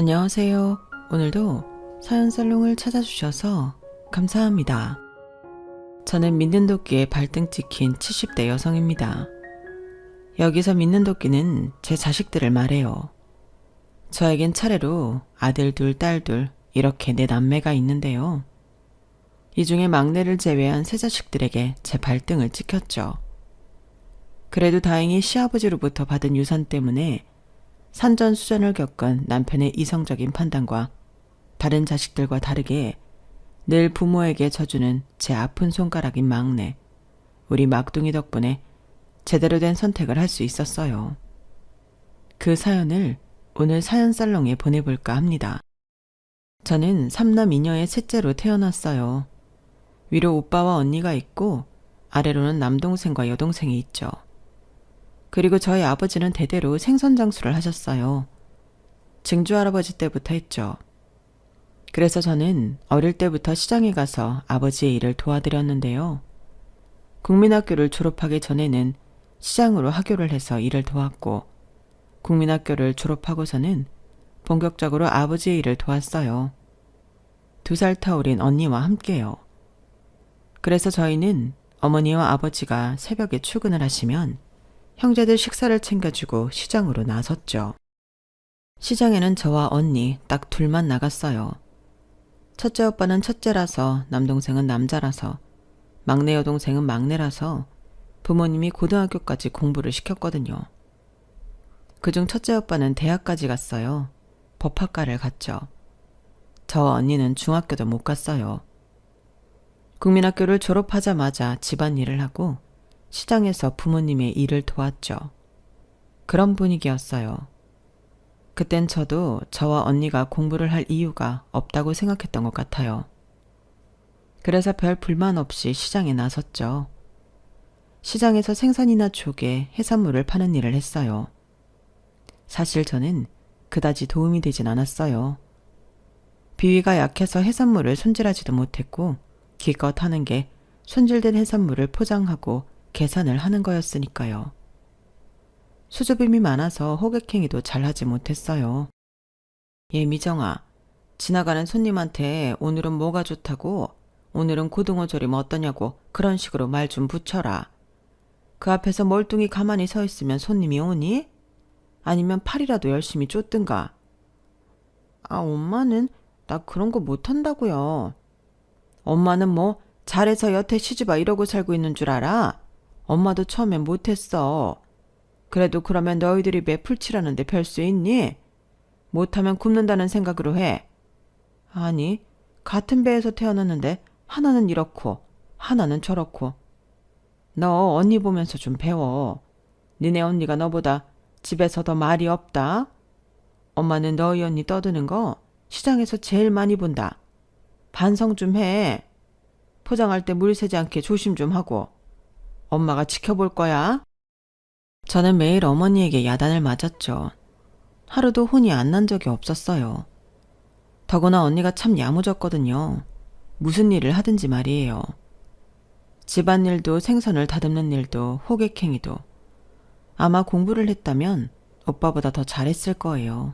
안녕하세요. 오늘도 사연살롱을 찾아주셔서 감사합니다. 저는 믿는 도끼에 발등 찍힌 70대 여성입니다. 여기서 믿는 도끼는 제 자식들을 말해요. 저에겐 차례로 아들 둘, 딸 둘, 이렇게 4남매가 있는데요. 이 중에 막내를 제외한 세 자식들에게 제 발등을 찍혔죠. 그래도 다행히 시아버지로부터 받은 유산 때문에 산전수전을 겪은 남편의 이성적인 판단과 다른 자식들과 다르게 늘 부모에게 져주는 제 아픈 손가락인 막내, 우리 막둥이 덕분에 제대로 된 선택을 할 수 있었어요. 그 사연을 오늘 사연살롱에 보내볼까 합니다. 저는 3남 2녀의 셋째로 태어났어요. 위로 오빠와 언니가 있고 아래로는 남동생과 여동생이 있죠. 그리고 저희 아버지는 대대로 생선장수를 하셨어요. 증조할아버지 때부터 했죠. 그래서 저는 어릴 때부터 시장에 가서 아버지의 일을 도와드렸는데요. 국민학교를 졸업하기 전에는 시장으로 하교를 해서 일을 도왔고, 국민학교를 졸업하고서는 본격적으로 아버지의 일을 도왔어요. 2살 터울인 언니와 함께요. 그래서 저희는 어머니와 아버지가 새벽에 출근을 하시면 형제들 식사를 챙겨주고 시장으로 나섰죠. 시장에는 저와 언니 딱 둘만 나갔어요. 첫째 오빠는 첫째라서, 남동생은 남자라서, 막내 여동생은 막내라서 부모님이 고등학교까지 공부를 시켰거든요. 그중 첫째 오빠는 대학까지 갔어요. 법학과를 갔죠. 저 언니는 중학교도 못 갔어요. 국민학교를 졸업하자마자 집안일을 하고 시장에서 부모님의 일을 도왔죠. 그런 분위기였어요. 그땐 저도 저와 언니가 공부를 할 이유가 없다고 생각했던 것 같아요. 그래서 별 불만 없이 시장에 나섰죠. 시장에서 생선이나 조개, 해산물을 파는 일을 했어요. 사실 저는 그다지 도움이 되진 않았어요. 비위가 약해서 해산물을 손질하지도 못했고, 기껏 하는 게 손질된 해산물을 포장하고 계산을 하는 거였으니까요. 수줍음이 많아서 호객행위도 잘하지 못했어요. 미정아, 지나가는 손님한테 오늘은 뭐가 좋다고, 오늘은 고등어 조림 어떠냐고 그런 식으로 말 좀 붙여라. 그 앞에서 멀뚱히 가만히 서 있으면 손님이 오니? 아니면 팔이라도 열심히 쫓든가. 엄마는 나 그런 거 못한다고요. 엄마는 뭐 잘해서 여태 시집와 이러고 살고 있는 줄 알아? 엄마도 처음엔 못했어. 그래도 그러면 너희들이 매 풀칠하는데 별 수 있니? 못하면 굶는다는 생각으로 해. 아니, 같은 배에서 태어났는데 하나는 이렇고 하나는 저렇고. 너 언니 보면서 좀 배워. 니네 언니가 너보다 집에서 더 말이 없다. 엄마는 너희 언니 떠드는 거 시장에서 제일 많이 본다. 반성 좀 해. 포장할 때 물 새지 않게 조심 좀 하고. 엄마가 지켜볼 거야. 저는 매일 어머니에게 야단을 맞았죠. 하루도 혼이 안 난 적이 없었어요. 더구나 언니가 참 야무졌거든요. 무슨 일을 하든지 말이에요. 집안일도 생선을 다듬는 일도 호객행위도. 아마 공부를 했다면 오빠보다 더 잘했을 거예요.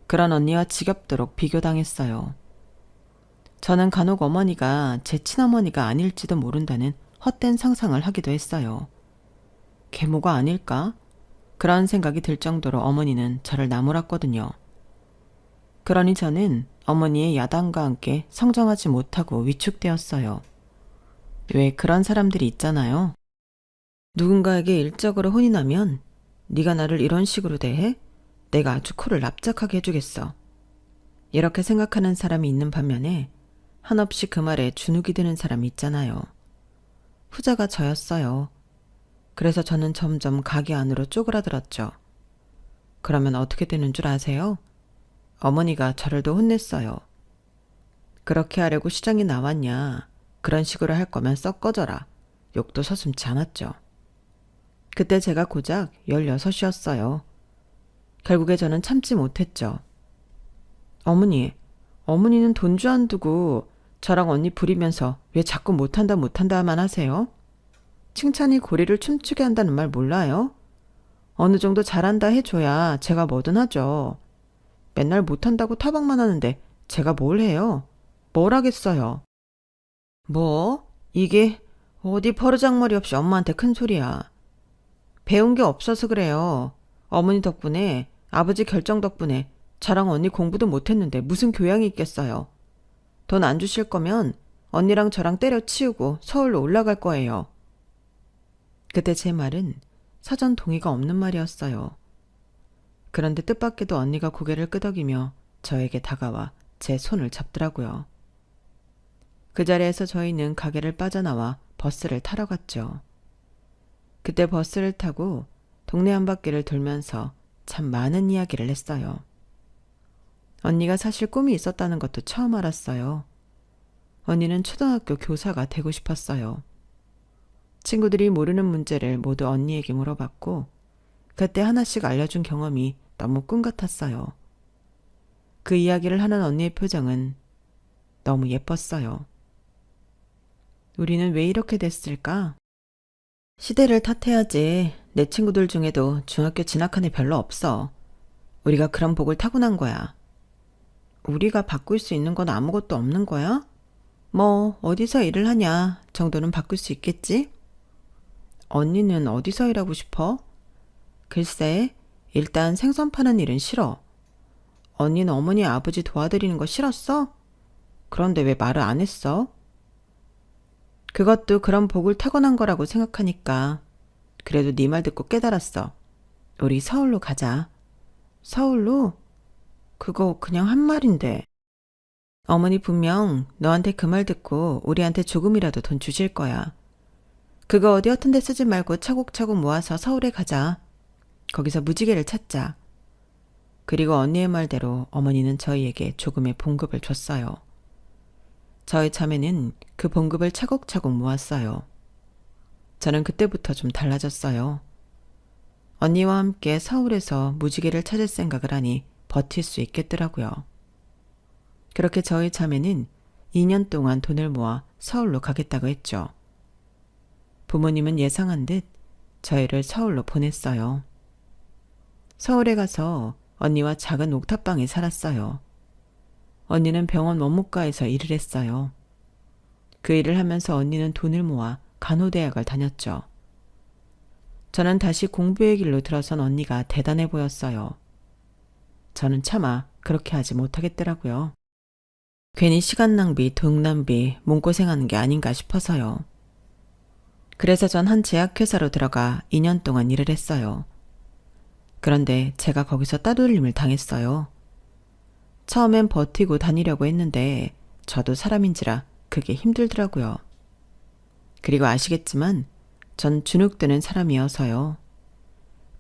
그런 언니와 지겹도록 비교당했어요. 저는 간혹 어머니가 제 친어머니가 아닐지도 모른다는 헛된 상상을 하기도 했어요. 계모가 아닐까? 그런 생각이 들 정도로 어머니는 저를 나무랐거든요. 그러니 저는 어머니의 야단과 함께 성정하지 못하고 위축되었어요. 왜 그런 사람들이 있잖아요. 누군가에게 일적으로 혼이 나면 네가 나를 이런 식으로 대해? 내가 아주 코를 납작하게 해주겠어. 이렇게 생각하는 사람이 있는 반면에 한없이 그 말에 주눅이 드는 사람이 있잖아요. 후자가 저였어요. 그래서 저는 점점 가게 안으로 쪼그라들었죠. 그러면 어떻게 되는 줄 아세요? 어머니가 저를 더 혼냈어요. 그렇게 하려고 시장에 나왔냐? 그런 식으로 할 거면 썩 꺼져라. 욕도 서슴지 않았죠. 그때 제가 고작 16이었어요. 결국에 저는 참지 못했죠. 어머니는 돈주 안 두고 저랑 언니 부리면서 왜 자꾸 못한다만 하세요? 칭찬이 고리를 춤추게 한다는 말 몰라요? 어느 정도 잘한다 해줘야 제가 뭐든 하죠. 맨날 못한다고 타박만 하는데 제가 뭘 해요? 뭘 하겠어요? 뭐? 이게 어디 버르장머리 없이 엄마한테 큰 소리야. 배운 게 없어서 그래요. 어머니 덕분에, 아버지 결정 덕분에 저랑 언니 공부도 못했는데 무슨 교양이 있겠어요. 돈 안 주실 거면 언니랑 저랑 때려치우고 서울로 올라갈 거예요. 그때 제 말은 사전 동의가 없는 말이었어요. 그런데 뜻밖에도 언니가 고개를 끄덕이며 저에게 다가와 제 손을 잡더라고요. 그 자리에서 저희는 가게를 빠져나와 버스를 타러 갔죠. 그때 버스를 타고 동네 한 바퀴를 돌면서 참 많은 이야기를 했어요. 언니가 사실 꿈이 있었다는 것도 처음 알았어요. 언니는 초등학교 교사가 되고 싶었어요. 친구들이 모르는 문제를 모두 언니에게 물어봤고 그때 하나씩 알려준 경험이 너무 꿈 같았어요. 그 이야기를 하는 언니의 표정은 너무 예뻤어요. 우리는 왜 이렇게 됐을까? 시대를 탓해야지. 내 친구들 중에도 중학교 진학한 애 별로 없어. 우리가 그런 복을 타고난 거야. 우리가 바꿀 수 있는 건 아무것도 없는 거야? 뭐 어디서 일을 하냐 정도는 바꿀 수 있겠지? 언니는 어디서 일하고 싶어? 글쎄, 일단 생선 파는 일은 싫어. 언니는 어머니 아버지 도와드리는 거 싫었어? 그런데 왜 말을 안 했어? 그것도 그런 복을 타고난 거라고 생각하니까 그래도 네 말 듣고 깨달았어. 우리 서울로 가자. 서울로? 그거 그냥 한 말인데. 어머니 분명 너한테 그 말 듣고 우리한테 조금이라도 돈 주실 거야. 그거 어디 허튼 데 쓰지 말고 차곡차곡 모아서 서울에 가자. 거기서 무지개를 찾자. 그리고 언니의 말대로 어머니는 저희에게 조금의 봉급을 줬어요. 저의 자매는 그 봉급을 차곡차곡 모았어요. 저는 그때부터 좀 달라졌어요. 언니와 함께 서울에서 무지개를 찾을 생각을 하니 버틸 수 있겠더라고요. 그렇게 저희 자매는 2년 동안 돈을 모아 서울로 가겠다고 했죠. 부모님은 예상한 듯 저희를 서울로 보냈어요. 서울에 가서 언니와 작은 옥탑방에 살았어요. 언니는 병원 원무과에서 일을 했어요. 그 일을 하면서 언니는 돈을 모아 간호대학을 다녔죠. 저는 다시 공부의 길로 들어선 언니가 대단해 보였어요. 저는 차마 그렇게 하지 못하겠더라고요. 괜히 시간 낭비, 돈 낭비, 몸고생하는 게 아닌가 싶어서요. 그래서 전 한 제약회사로 들어가 2년 동안 일을 했어요. 그런데 제가 거기서 따돌림을 당했어요. 처음엔 버티고 다니려고 했는데 저도 사람인지라 그게 힘들더라고요. 그리고 아시겠지만 전 주눅드는 사람이어서요.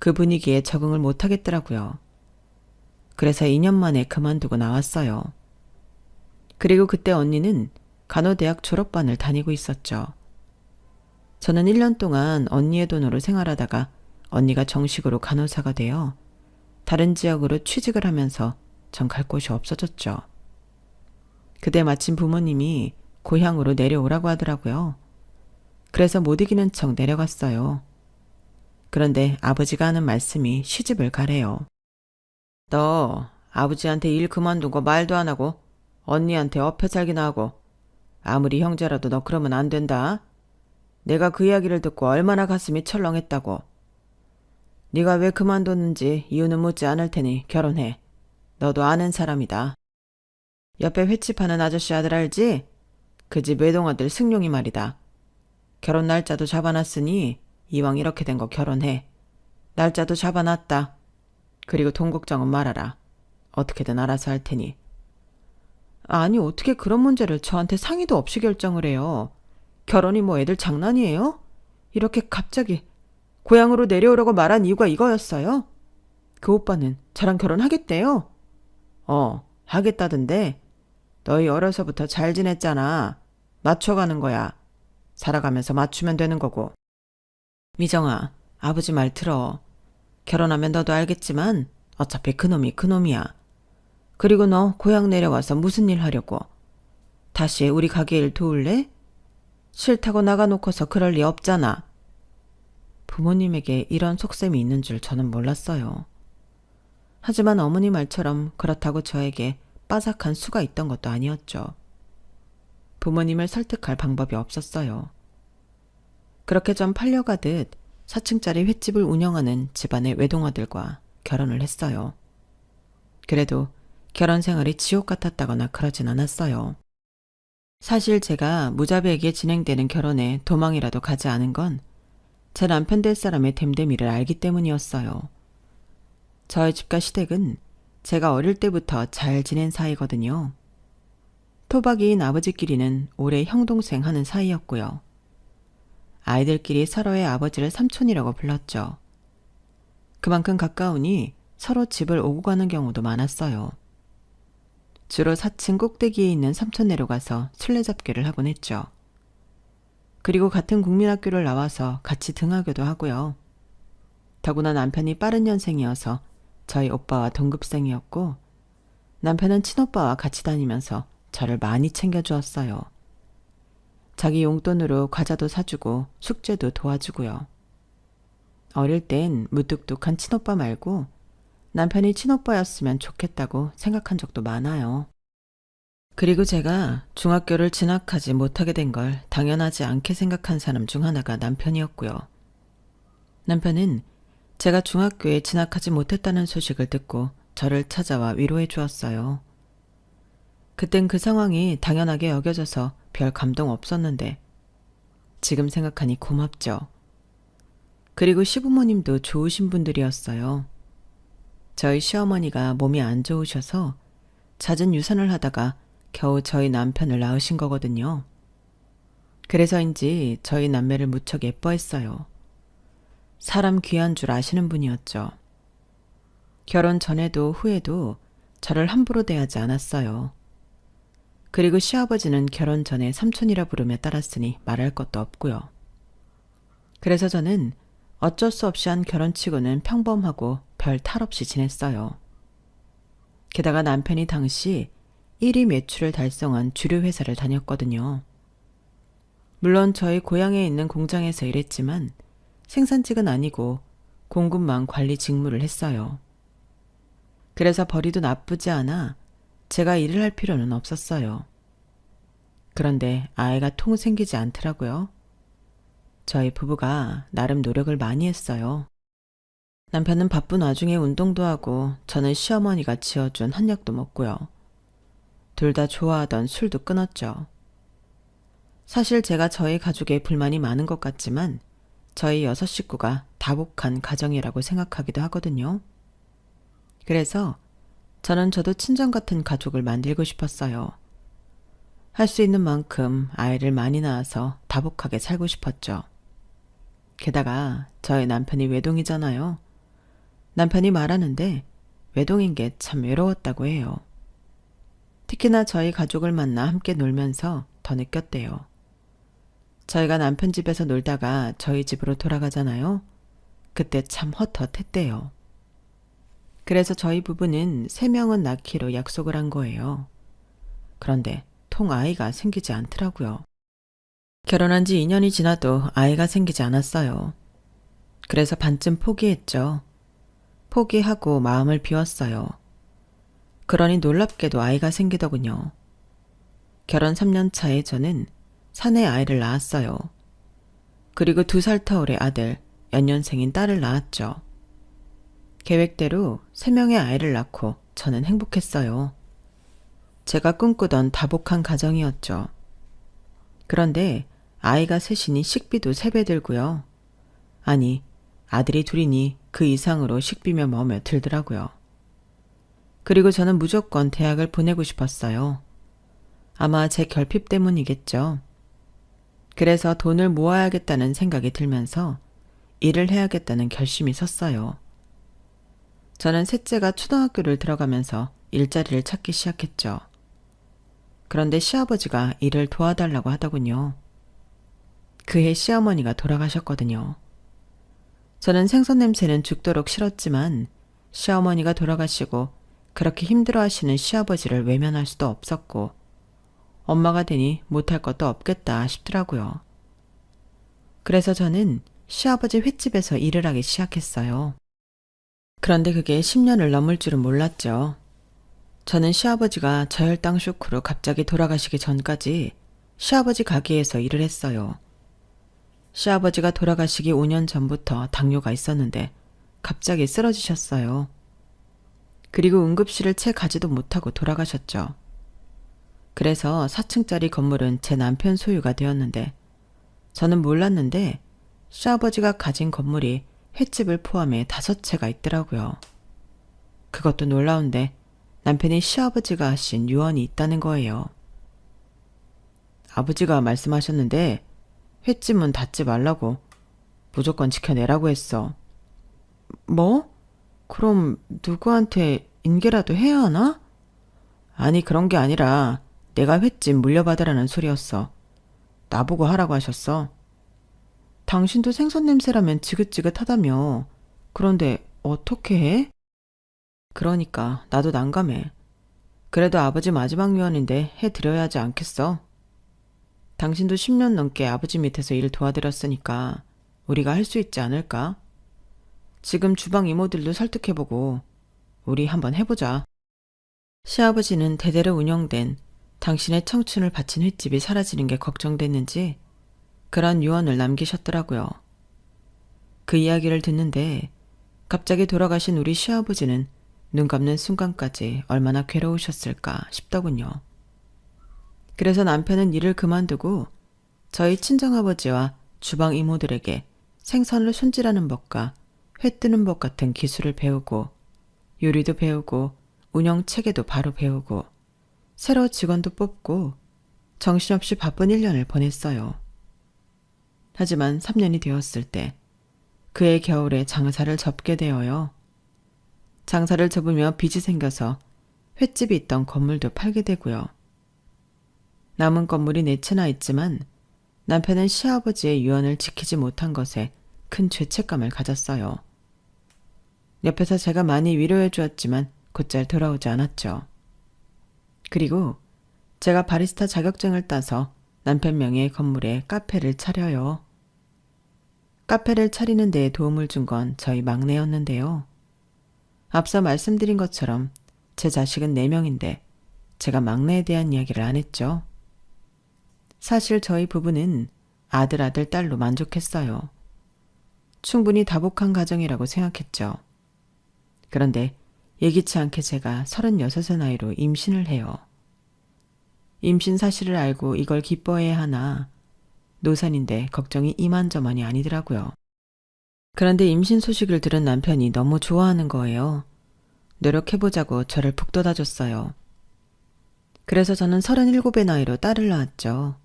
그 분위기에 적응을 못하겠더라고요. 그래서 2년 만에 그만두고 나왔어요. 그리고 그때 언니는 간호대학 졸업반을 다니고 있었죠. 저는 1년 동안 언니의 돈으로 생활하다가 언니가 정식으로 간호사가 되어 다른 지역으로 취직을 하면서 전 갈 곳이 없어졌죠. 그때 마침 부모님이 고향으로 내려오라고 하더라고요. 그래서 못 이기는 척 내려갔어요. 그런데 아버지가 하는 말씀이 시집을 가래요. 너 아버지한테 일 그만두고 말도 안 하고 언니한테 엎혀 살기나 하고 아무리 형제라도 너 그러면 안 된다. 내가 그 이야기를 듣고 얼마나 가슴이 철렁했다고. 네가 왜 그만뒀는지 이유는 묻지 않을 테니 결혼해. 너도 아는 사람이다. 옆에 횟집하는 아저씨 아들 알지? 그 집 외동아들 승용이 말이다. 결혼 날짜도 잡아놨으니 이왕 이렇게 된 거 결혼해. 날짜도 잡아놨다. 그리고 돈 걱정은 말아라. 어떻게든 알아서 할 테니. 아니 어떻게 그런 문제를 저한테 상의도 없이 결정을 해요. 결혼이 뭐 애들 장난이에요? 이렇게 갑자기 고향으로 내려오라고 말한 이유가 이거였어요? 그 오빠는 저랑 결혼하겠대요? 하겠다던데. 너희 어려서부터 잘 지냈잖아. 맞춰가는 거야. 살아가면서 맞추면 되는 거고. 미정아, 아버지 말 들어. 결혼하면 너도 알겠지만 어차피 그놈이 그놈이야. 그리고 너 고향 내려와서 무슨 일 하려고? 다시 우리 가게 일 도울래? 싫다고 나가놓고서 그럴 리 없잖아. 부모님에게 이런 속셈이 있는 줄 저는 몰랐어요. 하지만 어머니 말처럼 그렇다고 저에게 빠삭한 수가 있던 것도 아니었죠. 부모님을 설득할 방법이 없었어요. 그렇게 좀 팔려가듯 4층짜리 횟집을 운영하는 집안의 외동아들과 결혼을 했어요. 그래도 결혼 생활이 지옥 같았다거나 그러진 않았어요. 사실 제가 무자비하게 진행되는 결혼에 도망이라도 가지 않은 건 제 남편 될 사람의 됨됨이를 알기 때문이었어요. 저희 집과 시댁은 제가 어릴 때부터 잘 지낸 사이거든요. 토박이인 아버지끼리는 오래 형동생 하는 사이였고요. 아이들끼리 서로의 아버지를 삼촌이라고 불렀죠. 그만큼 가까우니 서로 집을 오고 가는 경우도 많았어요. 주로 4층 꼭대기에 있는 삼촌네로 가서 술래잡기를 하곤 했죠. 그리고 같은 국민학교를 나와서 같이 등하교도 하고요. 더구나 남편이 빠른 년생이어서 저희 오빠와 동급생이었고 남편은 친오빠와 같이 다니면서 저를 많이 챙겨주었어요. 자기 용돈으로 과자도 사주고 숙제도 도와주고요. 어릴 땐 무뚝뚝한 친오빠 말고 남편이 친오빠였으면 좋겠다고 생각한 적도 많아요. 그리고 제가 중학교를 진학하지 못하게 된 걸 당연하지 않게 생각한 사람 중 하나가 남편이었고요. 남편은 제가 중학교에 진학하지 못했다는 소식을 듣고 저를 찾아와 위로해 주었어요. 그땐 그 상황이 당연하게 여겨져서 별 감동 없었는데 지금 생각하니 고맙죠. 그리고 시부모님도 좋으신 분들이었어요. 저희 시어머니가 몸이 안 좋으셔서 잦은 유산을 하다가 겨우 저희 남편을 낳으신 거거든요. 그래서인지 저희 남매를 무척 예뻐했어요. 사람 귀한 줄 아시는 분이었죠. 결혼 전에도 후에도 저를 함부로 대하지 않았어요. 그리고 시아버지는 결혼 전에 삼촌이라 부르며 따랐으니 말할 것도 없고요. 그래서 저는 어쩔 수 없이 한 결혼치고는 평범하고 별 탈 없이 지냈어요. 게다가 남편이 당시 1위 매출을 달성한 주류 회사를 다녔거든요. 물론 저희 고향에 있는 공장에서 일했지만 생산직은 아니고 공급망 관리 직무를 했어요. 그래서 벌이도 나쁘지 않아 제가 일을 할 필요는 없었어요. 그런데 아이가 통 생기지 않더라고요. 저희 부부가 나름 노력을 많이 했어요. 남편은 바쁜 와중에 운동도 하고 저는 시어머니가 지어준 한약도 먹고요. 둘 다 좋아하던 술도 끊었죠. 사실 제가 저희 가족에 불만이 많은 것 같지만 저희 6 식구가 다복한 가정이라고 생각하기도 하거든요. 그래서 저도 친정 같은 가족을 만들고 싶었어요. 할 수 있는 만큼 아이를 많이 낳아서 다복하게 살고 싶었죠. 게다가 저희 남편이 외동이잖아요. 남편이 말하는데 외동인 게 참 외로웠다고 해요. 특히나 저희 가족을 만나 함께 놀면서 더 느꼈대요. 저희가 남편 집에서 놀다가 저희 집으로 돌아가잖아요. 그때 참 헛헛했대요. 그래서 저희 부부는 3명은 낳기로 약속을 한 거예요. 그런데 통 아이가 생기지 않더라고요. 결혼한 지 2년이 지나도 아이가 생기지 않았어요. 그래서 반쯤 포기했죠. 포기하고 마음을 비웠어요. 그러니 놀랍게도 아이가 생기더군요. 결혼 3년 차에 저는 사내 아이를 낳았어요. 그리고 2살 터울의 아들, 연년생인 딸을 낳았죠. 계획대로 3명의 아이를 낳고 저는 행복했어요. 제가 꿈꾸던 다복한 가정이었죠. 그런데 아이가 셋이니 식비도 3배 들고요. 아니, 아들이 둘이니 그 이상으로 식비며 뭐며 들더라고요. 그리고 저는 무조건 대학을 보내고 싶었어요. 아마 제 결핍 때문이겠죠. 그래서 돈을 모아야겠다는 생각이 들면서 일을 해야겠다는 결심이 섰어요. 저는 셋째가 초등학교를 들어가면서 일자리를 찾기 시작했죠. 그런데 시아버지가 일을 도와달라고 하더군요. 그해 시어머니가 돌아가셨거든요. 저는 생선 냄새는 죽도록 싫었지만 시어머니가 돌아가시고 그렇게 힘들어하시는 시아버지를 외면할 수도 없었고 엄마가 되니 못할 것도 없겠다 싶더라고요. 그래서 저는 시아버지 횟집에서 일을 하기 시작했어요. 그런데 그게 10년을 넘을 줄은 몰랐죠. 저는 시아버지가 저혈당 쇼크로 갑자기 돌아가시기 전까지 시아버지 가게에서 일을 했어요. 시아버지가 돌아가시기 5년 전부터 당뇨가 있었는데 갑자기 쓰러지셨어요. 그리고 응급실을 채 가지도 못하고 돌아가셨죠. 그래서 4층짜리 건물은 제 남편 소유가 되었는데 저는 몰랐는데 시아버지가 가진 건물이 횟집을 포함해 5채가 있더라고요. 그것도 놀라운데 남편이 시아버지가 하신 유언이 있다는 거예요. 아버지가 말씀하셨는데 횟집 문 닫지 말라고 무조건 지켜내라고 했어. 뭐? 그럼 누구한테 인계라도 해야 하나? 아니 그런 게 아니라 내가 횟집 물려받으라는 소리였어. 나보고 하라고 하셨어. 당신도 생선 냄새라면 지긋지긋하다며. 그런데 어떻게 해? 그러니까 나도 난감해. 그래도 아버지 마지막 유언인데 해드려야 하지 않겠어? 당신도 10년 넘게 아버지 밑에서 일 도와드렸으니까 우리가 할 수 있지 않을까? 지금 주방 이모들도 설득해보고 우리 한번 해보자. 시아버지는 대대로 운영된 당신의 청춘을 바친 횟집이 사라지는 게 걱정됐는지 그런 유언을 남기셨더라고요. 그 이야기를 듣는데 갑자기 돌아가신 우리 시아버지는 눈 감는 순간까지 얼마나 괴로우셨을까 싶더군요. 그래서 남편은 일을 그만두고 저희 친정아버지와 주방 이모들에게 생선을 손질하는 법과 회 뜨는 법 같은 기술을 배우고 요리도 배우고 운영 체계도 바로 배우고 새로 직원도 뽑고 정신없이 바쁜 1년을 보냈어요. 하지만 3년이 되었을 때 그해 겨울에 장사를 접게 되어요. 장사를 접으며 빚이 생겨서 횟집이 있던 건물도 팔게 되고요. 남은 건물이 4채나 있지만 남편은 시아버지의 유언을 지키지 못한 것에 큰 죄책감을 가졌어요. 옆에서 제가 많이 위로해 주었지만 곧잘 돌아오지 않았죠. 그리고 제가 바리스타 자격증을 따서 남편 명의의 건물에 카페를 차려요. 카페를 차리는 데에 도움을 준 건 저희 막내였는데요. 앞서 말씀드린 것처럼 제 자식은 4명인데 제가 막내에 대한 이야기를 안 했죠. 사실 저희 부부는 아들, 딸로 만족했어요. 충분히 다복한 가정이라고 생각했죠. 그런데 예기치 않게 제가 36의 나이로 임신을 해요. 임신 사실을 알고 이걸 기뻐해야 하나 노산인데 걱정이 이만저만이 아니더라고요. 그런데 임신 소식을 들은 남편이 너무 좋아하는 거예요. 노력해보자고 저를 북돋아줬어요. 그래서 저는 37의 나이로 딸을 낳았죠.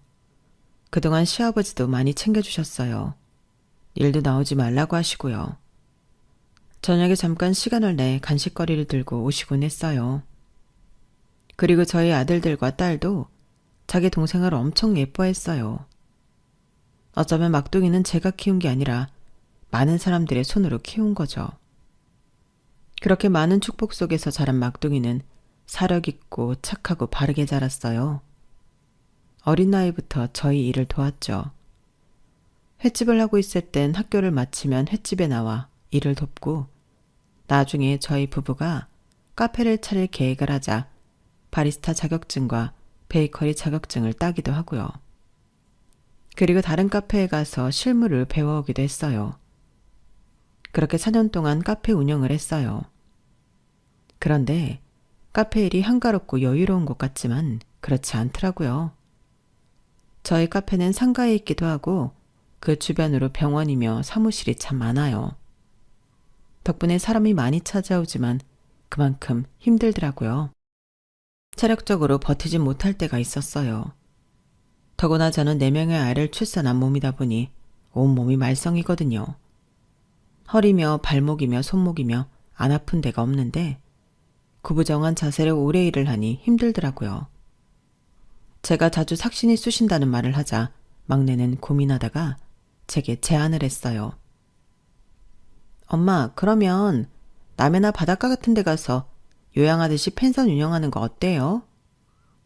그동안 시아버지도 많이 챙겨주셨어요. 일도 나오지 말라고 하시고요. 저녁에 잠깐 시간을 내 간식거리를 들고 오시곤 했어요. 그리고 저희 아들들과 딸도 자기 동생을 엄청 예뻐했어요. 어쩌면 막둥이는 제가 키운 게 아니라 많은 사람들의 손으로 키운 거죠. 그렇게 많은 축복 속에서 자란 막둥이는 사력 있고 착하고 바르게 자랐어요. 어린 나이부터 저희 일을 도왔죠. 횟집을 하고 있을 땐 학교를 마치면 횟집에 나와 일을 돕고 나중에 저희 부부가 카페를 차릴 계획을 하자 바리스타 자격증과 베이커리 자격증을 따기도 하고요. 그리고 다른 카페에 가서 실무를 배워오기도 했어요. 그렇게 4년 동안 카페 운영을 했어요. 그런데 카페 일이 한가롭고 여유로운 것 같지만 그렇지 않더라고요. 저희 카페는 상가에 있기도 하고 그 주변으로 병원이며 사무실이 참 많아요. 덕분에 사람이 많이 찾아오지만 그만큼 힘들더라고요. 체력적으로 버티지 못할 때가 있었어요. 더구나 저는 4명의 아이를 출산한 몸이다 보니 온몸이 말썽이거든요. 허리며 발목이며 손목이며 안 아픈 데가 없는데 구부정한 자세로 오래 일을 하니 힘들더라고요. 제가 자주 삭신이 쑤신다는 말을 하자 막내는 고민하다가 제게 제안을 했어요. 엄마, 그러면 남해나 바닷가 같은 데 가서 요양하듯이 펜션 운영하는 거 어때요?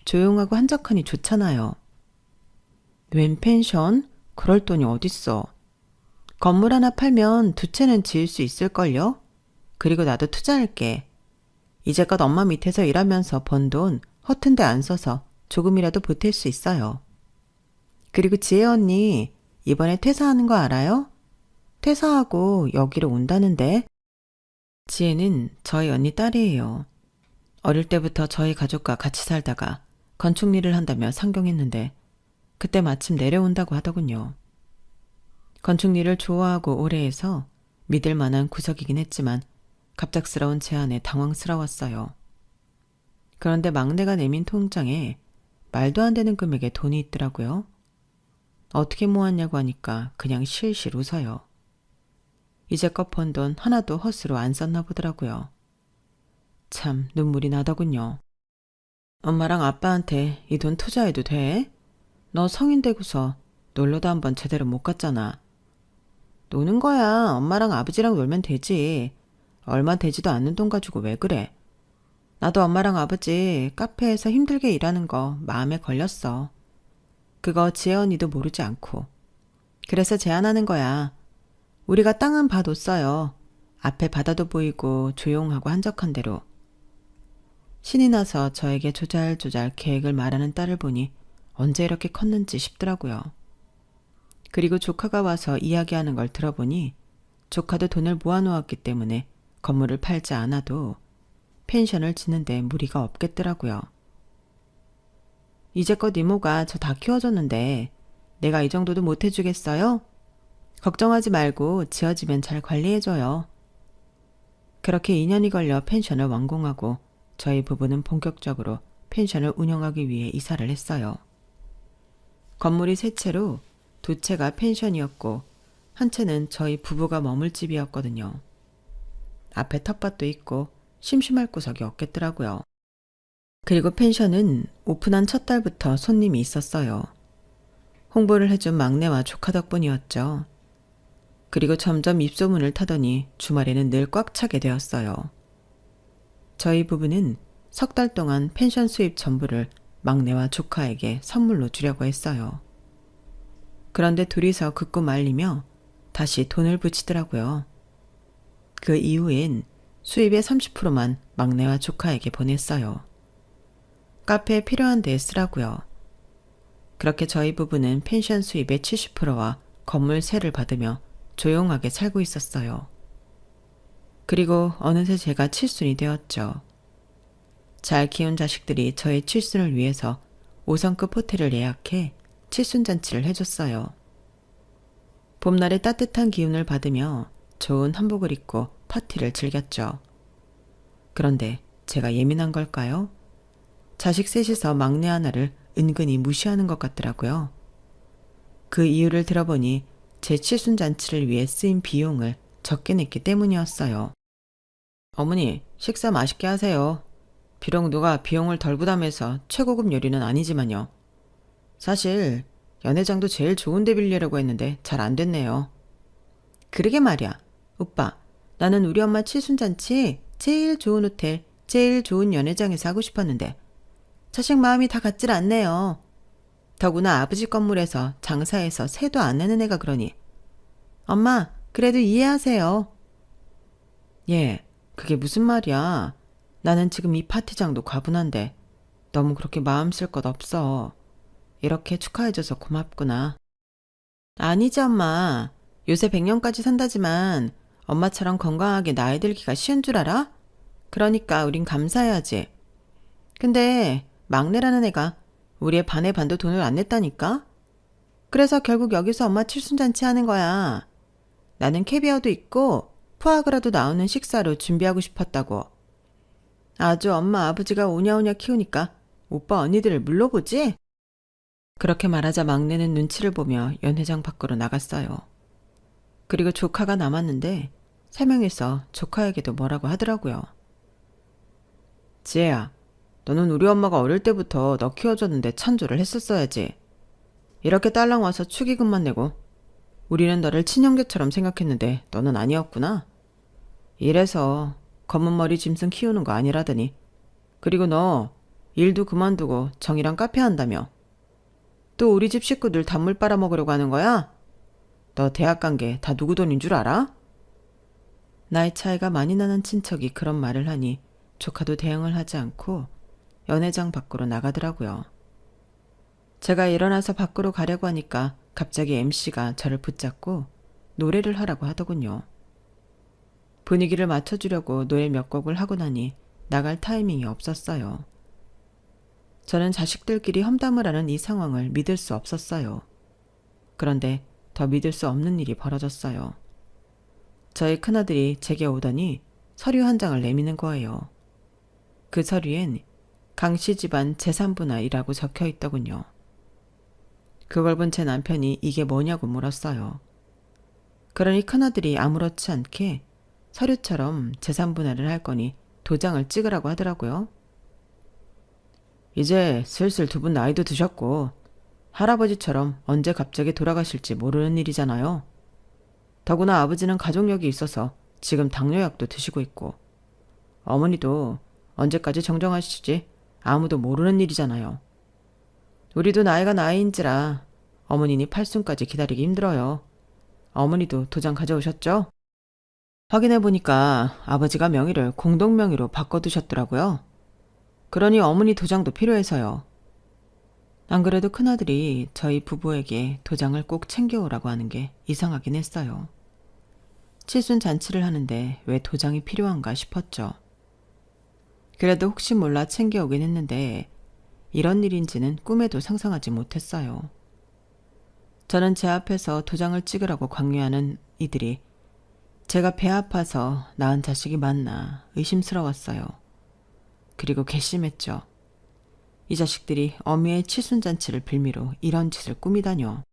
조용하고 한적하니 좋잖아요. 웬 펜션? 그럴 돈이 어딨어. 건물 하나 팔면 2채는 지을 수 있을걸요? 그리고 나도 투자할게. 이제껏 엄마 밑에서 일하면서 번 돈 허튼 데 안 써서 조금이라도 보탤 수 있어요. 그리고 지혜 언니 이번에 퇴사하는 거 알아요? 퇴사하고 여기로 온다는데. 지혜는 저희 언니 딸이에요. 어릴 때부터 저희 가족과 같이 살다가 건축 일을 한다며 상경했는데 그때 마침 내려온다고 하더군요. 건축 일을 좋아하고 오래 해서 믿을 만한 구석이긴 했지만 갑작스러운 제안에 당황스러웠어요. 그런데 막내가 내민 통장에 말도 안 되는 금액의 돈이 있더라고요. 어떻게 모았냐고 하니까 그냥 실실 웃어요. 이제껏 번 돈 하나도 헛으로 안 썼나 보더라고요. 참 눈물이 나더군요. 엄마랑 아빠한테 이 돈 투자해도 돼? 너 성인 되고서 놀러도 한번 제대로 못 갔잖아. 노는 거야. 엄마랑 아버지랑 놀면 되지. 얼마 되지도 않는 돈 가지고 왜 그래? 나도 엄마랑 아버지 카페에서 힘들게 일하는 거 마음에 걸렸어. 그거 지혜 언니도 모르지 않고. 그래서 제안하는 거야. 우리가 땅은 봐뒀어요. 앞에 바다도 보이고 조용하고 한적한 데로. 신이 나서 저에게 조잘조잘 계획을 말하는 딸을 보니 언제 이렇게 컸는지 싶더라고요. 그리고 조카가 와서 이야기하는 걸 들어보니 조카도 돈을 모아놓았기 때문에 건물을 팔지 않아도 펜션을 짓는데 무리가 없겠더라고요. 이제껏 이모가 저 다 키워줬는데 내가 이 정도도 못 해주겠어요? 걱정하지 말고 지어지면 잘 관리해줘요. 그렇게 2년이 걸려 펜션을 완공하고 저희 부부는 본격적으로 펜션을 운영하기 위해 이사를 했어요. 건물이 세 채로 두 채가 펜션이었고 한 채는 저희 부부가 머물 집이었거든요. 앞에 텃밭도 있고 심심할 구석이 없겠더라고요. 그리고 펜션은 오픈한 첫 달부터 손님이 있었어요. 홍보를 해준 막내와 조카 덕분이었죠. 그리고 점점 입소문을 타더니 주말에는 늘 꽉 차게 되었어요. 저희 부부는 석 달 동안 펜션 수입 전부를 막내와 조카에게 선물로 주려고 했어요. 그런데 둘이서 긋고 말리며 다시 돈을 붙이더라고요. 그 이후엔 수입의 30%만 막내와 조카에게 보냈어요. 카페에 필요한 데에 쓰라고요. 그렇게 저희 부부는 펜션 수입의 70%와 건물 세를 받으며 조용하게 살고 있었어요. 그리고 어느새 제가 칠순이 되었죠. 잘 키운 자식들이 저의 칠순을 위해서 5성급 호텔을 예약해 칠순잔치를 해줬어요. 봄날의 따뜻한 기운을 받으며 좋은 한복을 입고 파티를 즐겼죠. 그런데 제가 예민한 걸까요? 자식 셋이서 막내 하나를 은근히 무시하는 것 같더라고요. 그 이유를 들어보니 제 칠순잔치를 위해 쓰인 비용을 적게 냈기 때문이었어요. 어머니, 식사 맛있게 하세요. 비록 누가 비용을 덜 부담해서 최고급 요리는 아니지만요. 사실 연회장도 제일 좋은 데 빌리려고 했는데 잘 안 됐네요. 그러게 말이야. 오빠, 나는 우리 엄마 칠순잔치 제일 좋은 호텔, 제일 좋은 연회장에서 하고 싶었는데 자식 마음이 다 같질 않네요. 더구나 아버지 건물에서 장사해서 세도 안 내는 애가 그러니. 엄마, 그래도 이해하세요. 예, 그게 무슨 말이야. 나는 지금 이 파티장도 과분한데 너무 그렇게 마음 쓸 것 없어. 이렇게 축하해줘서 고맙구나. 아니지 엄마. 요새 100년까지 산다지만 엄마처럼 건강하게 나이 들기가 쉬운 줄 알아? 그러니까 우린 감사해야지. 근데 막내라는 애가 우리의 반의 반도 돈을 안 냈다니까? 그래서 결국 여기서 엄마 칠순잔치 하는 거야. 나는 캐비어도 있고 푸아그라도 나오는 식사로 준비하고 싶었다고. 아주 엄마 아버지가 오냐오냐 키우니까 오빠 언니들을 물러보지? 그렇게 말하자 막내는 눈치를 보며 연회장 밖으로 나갔어요. 그리고 조카가 남았는데 설명해서 조카에게도 뭐라고 하더라고요. 지혜야, 너는 우리 엄마가 어릴 때부터 너 키워줬는데 찬조를 했었어야지. 이렇게 딸랑 와서 축의금만 내고 우리는 너를 친형제처럼 생각했는데 너는 아니었구나. 이래서 검은 머리 짐승 키우는 거 아니라더니. 그리고 너 일도 그만두고 정이랑 카페 한다며. 또 우리 집 식구들 단물 빨아먹으려고 하는 거야? 너 대학 간 게 다 누구 돈인 줄 알아? 나이 차이가 많이 나는 친척이 그런 말을 하니 조카도 대응을 하지 않고 연회장 밖으로 나가더라고요. 제가 일어나서 밖으로 가려고 하니까 갑자기 MC가 저를 붙잡고 노래를 하라고 하더군요. 분위기를 맞춰주려고 노래 몇 곡을 하고 나니 나갈 타이밍이 없었어요. 저는 자식들끼리 험담을 하는 이 상황을 믿을 수 없었어요. 그런데 더 믿을 수 없는 일이 벌어졌어요. 저희 큰아들이 제게 오더니 서류 한 장을 내미는 거예요. 그 서류엔 강씨 집안 재산분할이라고 적혀 있더군요. 그걸 본 제 남편이 이게 뭐냐고 물었어요. 그러니 큰아들이 아무렇지 않게 서류처럼 재산분할을 할 거니 도장을 찍으라고 하더라고요. 이제 슬슬 두 분 나이도 드셨고 할아버지처럼 언제 갑자기 돌아가실지 모르는 일이잖아요. 더구나 아버지는 가족력이 있어서 지금 당뇨약도 드시고 있고 어머니도 언제까지 정정하시지 아무도 모르는 일이잖아요. 우리도 나이가 나이인지라 어머니니 팔순까지 기다리기 힘들어요. 어머니도 도장 가져오셨죠? 확인해보니까 아버지가 명의를 공동명의로 바꿔두셨더라고요. 그러니 어머니 도장도 필요해서요. 안 그래도 큰아들이 저희 부부에게 도장을 꼭 챙겨오라고 하는 게 이상하긴 했어요. 칠순 잔치를 하는데 왜 도장이 필요한가 싶었죠. 그래도 혹시 몰라 챙겨오긴 했는데 이런 일인지는 꿈에도 상상하지 못했어요. 저는 제 앞에서 도장을 찍으라고 강요하는 이들이 제가 배 아파서 낳은 자식이 맞나 의심스러웠어요. 그리고 괘씸했죠. 이 자식들이 어미의 칠순잔치를 빌미로 이런 짓을 꾸미다뇨.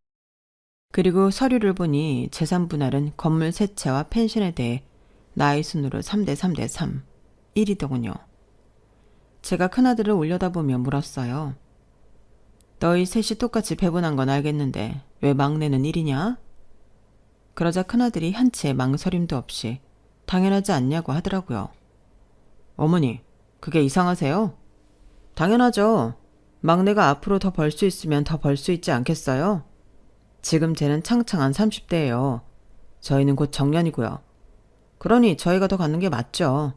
그리고 서류를 보니 재산분할은 건물 세채와 펜션에 대해 나이 순으로 3대 3대 3, 1이더군요. 제가 큰아들을 올려다보며 물었어요. 너희 셋이 똑같이 배분한 건 알겠는데 왜 막내는 1이냐? 그러자 큰아들이 한치의 망설임도 없이 당연하지 않냐고 하더라고요. 어머니, 그게 이상하세요? 당연하죠. 막내가 앞으로 더 벌 수 있으면 더 벌 수 있지 않겠어요? 지금 쟤는 창창한 30대예요. 저희는 곧 정년이고요. 그러니 저희가 더 갖는 게 맞죠.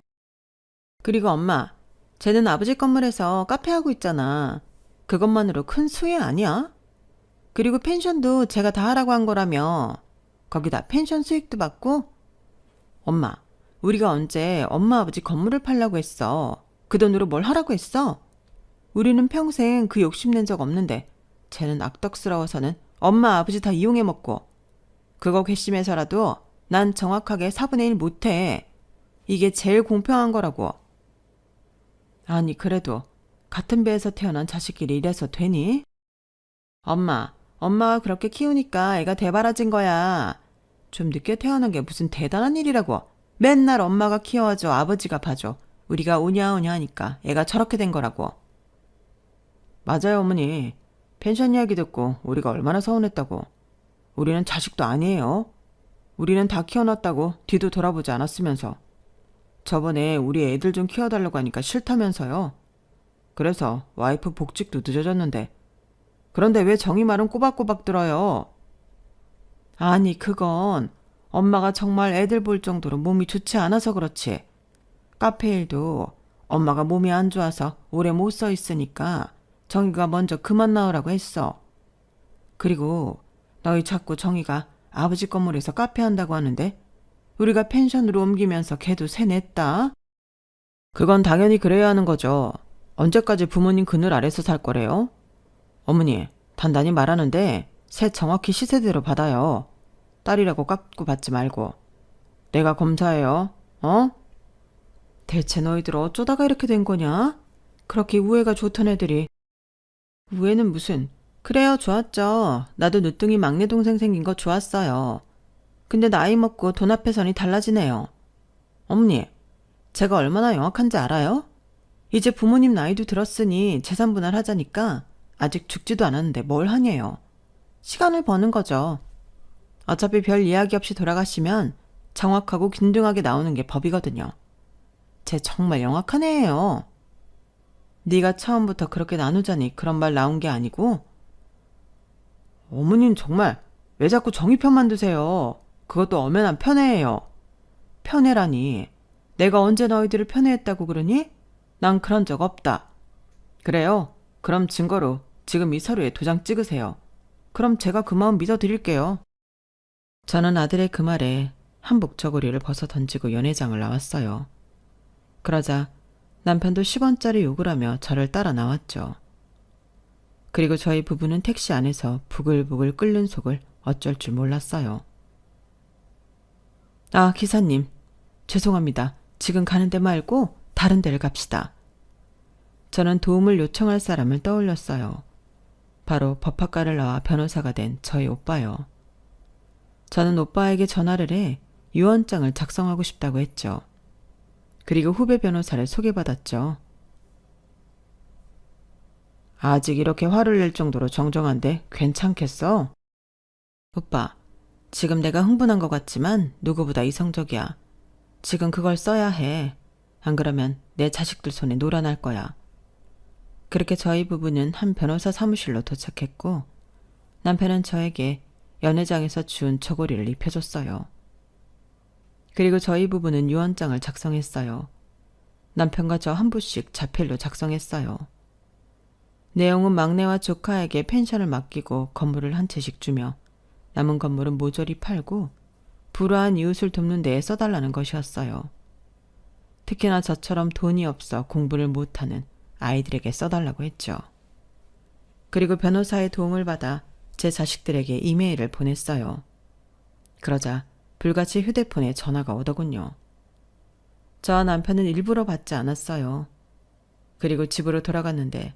그리고 엄마, 쟤는 아버지 건물에서 카페 하고 있잖아. 그것만으로 큰 수혜 아니야? 그리고 펜션도 제가 다 하라고 한 거라며. 거기다 펜션 수익도 받고? 엄마, 우리가 언제 엄마 아버지 건물을 팔라고 했어. 그 돈으로 뭘 하라고 했어? 우리는 평생 그 욕심낸 적 없는데 쟤는 악덕스러워서는 엄마 아버지 다 이용해 먹고 그거 괘씸해서라도 난 정확하게 4분의 1 못해. 이게 제일 공평한 거라고. 아니 그래도 같은 배에서 태어난 자식끼리 이래서 되니? 엄마가 그렇게 키우니까 애가 대바라진 거야. 좀 늦게 태어난 게 무슨 대단한 일이라고. 맨날 엄마가 키워줘 아버지가 봐줘. 우리가 오냐오냐 하니까 애가 저렇게 된 거라고. 맞아요 어머니. 펜션 이야기 듣고 우리가 얼마나 서운했다고. 우리는 자식도 아니에요. 우리는 다 키워놨다고 뒤도 돌아보지 않았으면서. 저번에 우리 애들 좀 키워달라고 하니까 싫다면서요. 그래서 와이프 복직도 늦어졌는데 그런데 왜 정희 말은 꼬박꼬박 들어요? 아니 그건 엄마가 정말 애들 볼 정도로 몸이 좋지 않아서 그렇지. 카페 일도 엄마가 몸이 안 좋아서 오래 못 서 있으니까 정희가 먼저 그만 나오라고 했어. 그리고 너희 자꾸 정희가 아버지 건물에서 카페 한다고 하는데 우리가 펜션으로 옮기면서 걔도 새 냈다. 그건 당연히 그래야 하는 거죠. 언제까지 부모님 그늘 아래서 살 거래요? 어머니, 단단히 말하는데 새 정확히 시세대로 받아요. 딸이라고 깎고 받지 말고. 내가 검사해요. 어? 대체 너희들 어쩌다가 이렇게 된 거냐? 그렇게 우애가 좋던 애들이. 우애는 무슨. 그래요 좋았죠. 나도 늦둥이 막내 동생 생긴 거 좋았어요. 근데 나이 먹고 돈 앞에서니 달라지네요. 어머니, 제가 얼마나 영악한지 알아요? 이제 부모님 나이도 들었으니 재산분할 하자니까 아직 죽지도 않았는데 뭘 하냐요. 시간을 버는 거죠. 어차피 별 이야기 없이 돌아가시면 정확하고 균등하게 나오는 게 법이거든요. 쟤 정말 영악한 애예요. 네가 처음부터 그렇게 나누자니 그런 말 나온 게 아니고. 어머님 정말 왜 자꾸 정의 편만 드세요. 그것도 엄연한 편애예요. 편애라니. 내가 언제 너희들을 편애했다고 그러니? 난 그런 적 없다. 그래요? 그럼 증거로 지금 이 서류에 도장 찍으세요. 그럼 제가 그 마음 믿어드릴게요. 저는 아들의 그 말에 한복 저고리를 벗어 던지고 연회장을 나왔어요. 그러자 남편도 10원짜리 욕을 하며 저를 따라 나왔죠. 그리고 저희 부부는 택시 안에서 부글부글 끓는 속을 어쩔 줄 몰랐어요. 아, 기사님. 죄송합니다. 지금 가는 데 말고 다른 데를 갑시다. 저는 도움을 요청할 사람을 떠올렸어요. 바로 법학과를 나와 변호사가 된 저희 오빠요. 저는 오빠에게 전화를 해 유언장을 작성하고 싶다고 했죠. 그리고 후배 변호사를 소개받았죠. 아직 이렇게 화를 낼 정도로 정정한데 괜찮겠어? 오빠, 지금 내가 흥분한 것 같지만 누구보다 이성적이야. 지금 그걸 써야 해. 안 그러면 내 자식들 손에 놀아날 거야. 그렇게 저희 부부는 한 변호사 사무실로 도착했고 남편은 저에게 연회장에서 준 저고리를 입혀줬어요. 그리고 저희 부부는 유언장을 작성했어요. 남편과 저 한 부씩 자필로 작성했어요. 내용은 막내와 조카에게 펜션을 맡기고 건물을 한 채씩 주며 남은 건물은 모조리 팔고 불우한 이웃을 돕는 데에 써달라는 것이었어요. 특히나 저처럼 돈이 없어 공부를 못하는 아이들에게 써달라고 했죠. 그리고 변호사의 도움을 받아 제 자식들에게 이메일을 보냈어요. 그러자 불같이 휴대폰에 전화가 오더군요. 저와 남편은 일부러 받지 않았어요. 그리고 집으로 돌아갔는데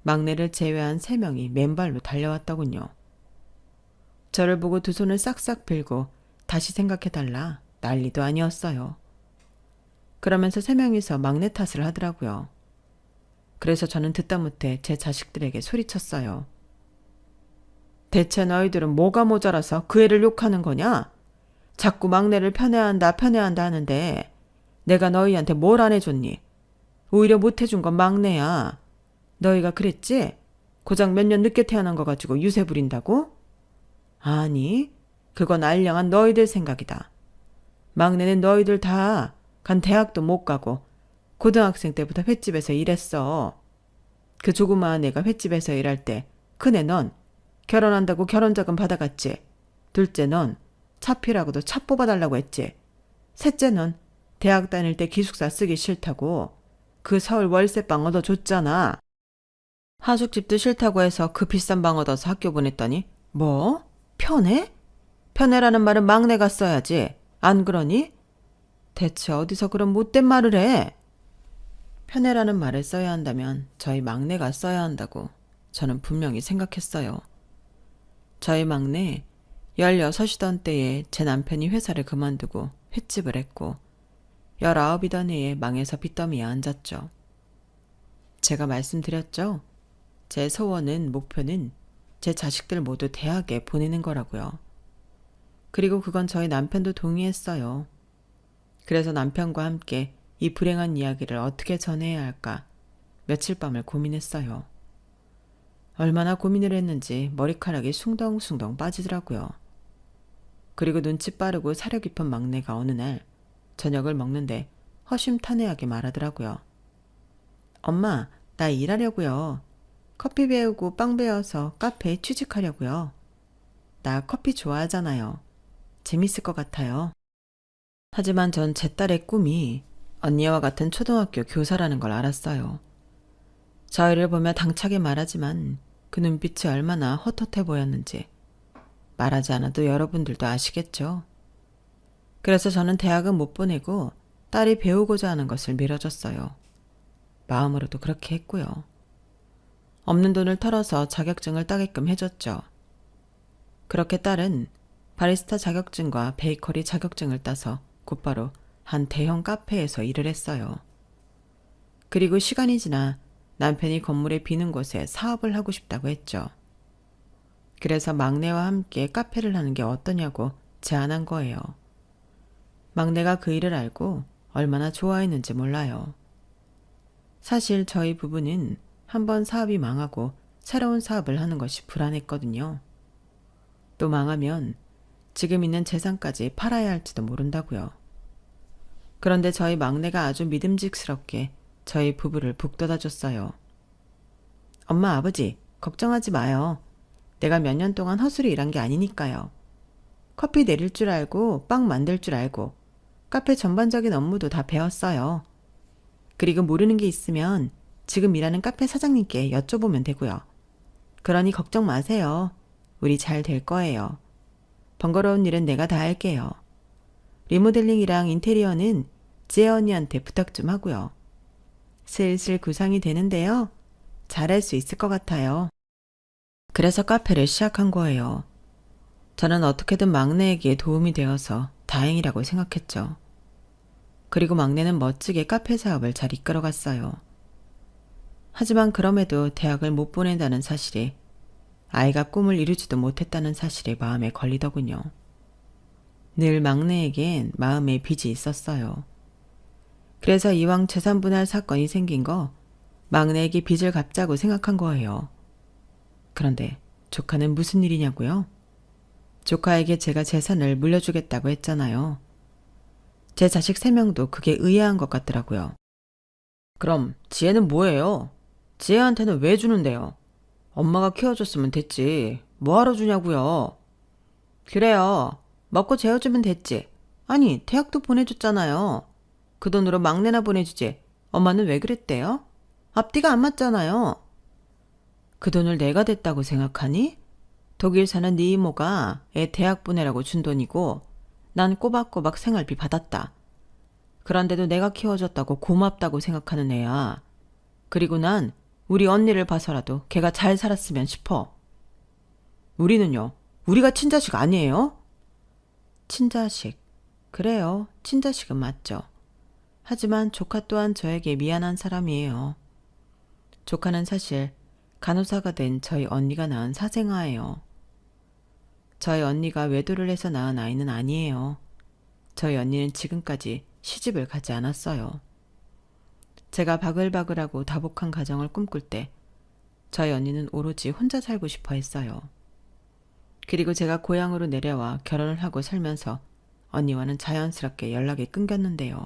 막내를 제외한 3명이 맨발로 달려왔더군요. 저를 보고 두 손을 싹싹 빌고 다시 생각해달라 난리도 아니었어요. 그러면서 3명이서 막내 탓을 하더라고요. 그래서 저는 듣다 못해 제 자식들에게 소리쳤어요. 대체 너희들은 뭐가 모자라서 그 애를 욕하는 거냐? 자꾸 막내를 편애한다 하는데 내가 너희한테 뭘 안 해줬니? 오히려 못해준 건 막내야. 너희가 그랬지? 고작 몇 년 늦게 태어난 거 가지고 유세 부린다고? 아니, 그건 알량한 너희들 생각이다. 막내는 너희들 다 간 대학도 못 가고 고등학생 때부터 횟집에서 일했어. 그 조그마한 애가 횟집에서 일할 때 큰애 넌 결혼한다고 결혼자금 받아갔지. 둘째 넌 차피라고도 차 뽑아달라고 했지. 셋째 넌 대학 다닐 때 기숙사 쓰기 싫다고 그 서울 월세방 얻어줬잖아. 하숙집도 싫다고 해서 그 비싼 방 얻어서 학교 보냈더니 뭐? 편애? 편애라는 말은 막내가 써야지. 안 그러니? 대체 어디서 그런 못된 말을 해? 편애라는 말을 써야 한다면 저희 막내가 써야 한다고 저는 분명히 생각했어요. 저희 막내 16이던 때에 제 남편이 회사를 그만두고 횟집을 했고 19이던 해에 망해서 빚더미에 앉았죠. 제가 말씀드렸죠. 제 소원은 목표는 제 자식들 모두 대학에 보내는 거라고요. 그리고 그건 저희 남편도 동의했어요. 그래서 남편과 함께 이 불행한 이야기를 어떻게 전해야 할까 며칠 밤을 고민했어요. 얼마나 고민을 했는지 머리카락이 숭덩숭덩 빠지더라고요. 그리고 눈치 빠르고 사려 깊은 막내가 어느 날 저녁을 먹는데 허심탄회하게 말하더라고요. 엄마, 나 일하려고요. 커피 배우고 빵 배워서 카페에 취직하려고요. 나 커피 좋아하잖아요. 재밌을 것 같아요. 하지만 전 제 딸의 꿈이 언니와 같은 초등학교 교사라는 걸 알았어요. 저희를 보며 당차게 말하지만 그 눈빛이 얼마나 헛헛해 보였는지 말하지 않아도 여러분들도 아시겠죠. 그래서 저는 대학은 못 보내고 딸이 배우고자 하는 것을 밀어줬어요. 마음으로도 그렇게 했고요. 없는 돈을 털어서 자격증을 따게끔 해줬죠. 그렇게 딸은 바리스타 자격증과 베이커리 자격증을 따서 곧바로 한 대형 카페에서 일을 했어요. 그리고 시간이 지나 남편이 건물에 비는 곳에 사업을 하고 싶다고 했죠. 그래서 막내와 함께 카페를 하는 게 어떠냐고 제안한 거예요. 막내가 그 일을 알고 얼마나 좋아했는지 몰라요. 사실 저희 부부는 한번 사업이 망하고 새로운 사업을 하는 것이 불안했거든요. 또 망하면 지금 있는 재산까지 팔아야 할지도 모른다고요. 그런데 저희 막내가 아주 믿음직스럽게 저희 부부를 북돋아줬어요. 엄마, 아버지, 걱정하지 마요. 내가 몇 년 동안 헛수리 일한 게 아니니까요. 커피 내릴 줄 알고 빵 만들 줄 알고 카페 전반적인 업무도 다 배웠어요. 그리고 모르는 게 있으면 지금 일하는 카페 사장님께 여쭤보면 되고요. 그러니 걱정 마세요. 우리 잘 될 거예요. 번거로운 일은 내가 다 할게요. 리모델링이랑 인테리어는 지혜 언니한테 부탁 좀 하고요. 슬슬 구상이 되는데요. 잘할 수 있을 것 같아요. 그래서 카페를 시작한 거예요. 저는 어떻게든 막내에게 도움이 되어서 다행이라고 생각했죠. 그리고 막내는 멋지게 카페 사업을 잘 이끌어갔어요. 하지만 그럼에도 대학을 못 보낸다는 사실에 아이가 꿈을 이루지도 못했다는 사실에 마음에 걸리더군요. 늘 막내에겐 마음의 빚이 있었어요. 그래서 이왕 재산분할 사건이 생긴 거 막내에게 빚을 갚자고 생각한 거예요. 그런데 조카는 무슨 일이냐고요? 조카에게 제가 재산을 물려주겠다고 했잖아요. 제 자식 3명도 그게 의아한 것 같더라고요. 그럼 지혜는 뭐예요? 지혜한테는 왜 주는데요? 엄마가 키워줬으면 됐지. 뭐하러 주냐고요? 그래요. 먹고 재워주면 됐지. 아니, 대학도 보내줬잖아요. 그 돈으로 막내나 보내주지. 엄마는 왜 그랬대요? 앞뒤가 안 맞잖아요. 그 돈을 내가 댔다고 생각하니? 독일 사는 네 이모가 애 대학 보내라고 준 돈이고 난 꼬박꼬박 생활비 받았다. 그런데도 내가 키워줬다고 고맙다고 생각하는 애야. 그리고 난 우리 언니를 봐서라도 걔가 잘 살았으면 싶어. 우리는요? 우리가 친자식 아니에요? 친자식. 그래요. 친자식은 맞죠. 하지만 조카 또한 저에게 미안한 사람이에요. 조카는 사실 간호사가 된 저희 언니가 낳은 사생아예요. 저희 언니가 외도를 해서 낳은 아이는 아니에요. 저희 언니는 지금까지 시집을 가지 않았어요. 제가 바글바글하고 다복한 가정을 꿈꿀 때 저희 언니는 오로지 혼자 살고 싶어 했어요. 그리고 제가 고향으로 내려와 결혼을 하고 살면서 언니와는 자연스럽게 연락이 끊겼는데요.